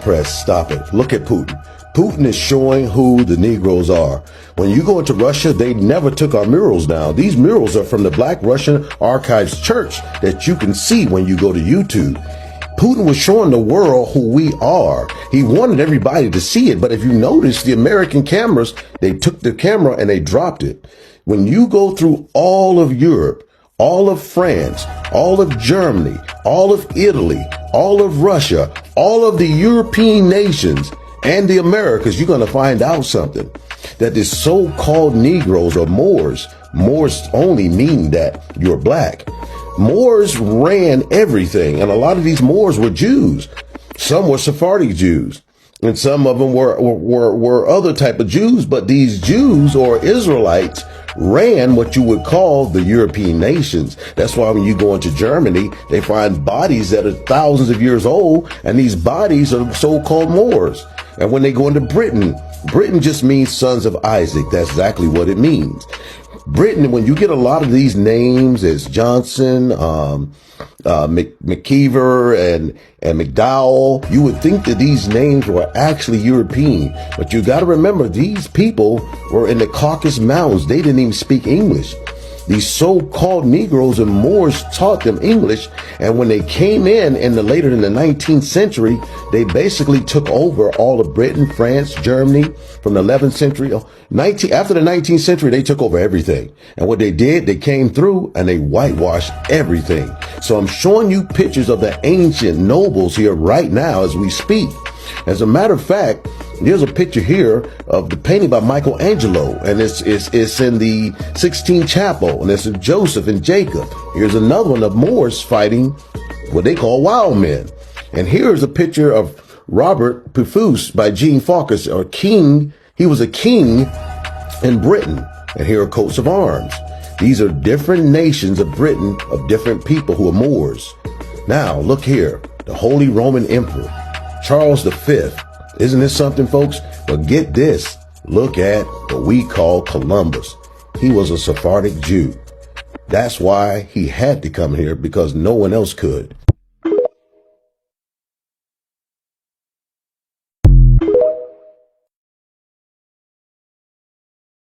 press, stop it. Look at Putin. Putin is showing who the Negroes are. When you go into Russia, they never took our murals down. These murals are from the Black Russian Archives Church that you can see when you go to YouTube. Putin was showing the world who we are. He wanted everybody to see it. But if you notice, the American cameras, they took the camera and they dropped it. When you go through all of Europe, all of France, all of Germany, all of Italy, all of Russia, all of the European nations, and the Americas, you're going to find out something. That this so-called Negroes or Moors only mean that you're black. Moors ran everything, and a lot of these Moors were Jews. Some were Sephardic Jews, and some of them were other type of Jews, but these Jews or Israelites ran what you would call the European nations. That's why when you go into Germany, they find bodies that are thousands of years old, and these bodies are so-called Moors. And when they go into Britain, Britain just means sons of Isaac. That's exactly what it means. Britain, when you get a lot of these names as Johnson, McKeever and McDowell, you would think that these names were actually European. But you got to remember, these people were in the Caucasus Mountains. They didn't even speak English. These so-called Negroes and Moors taught them English, and when they came later in the 19th century, they basically took over all of Britain, France, Germany from the 11th century. After the 19th century, they took over everything. And what they did, they came through and they whitewashed everything. So I'm showing you pictures of the ancient nobles here right now as we speak. As a matter of fact, there's a picture here of the painting by Michelangelo, and it's in the Sixtine Chapel, and it's of Joseph and Jacob. Here's another one of Moors fighting what they call wild men. And here's a picture of Robert Pufus by Jean Farkas, or king. He was a king in Britain. And here are coats of arms. These are different nations of Britain, of different people who are Moors. Now, look here, the Holy Roman Emperor, Charles V. Isn't this something, folks? But get this. Look at what we call Columbus. He was a Sephardic Jew. That's why he had to come here, because no one else could.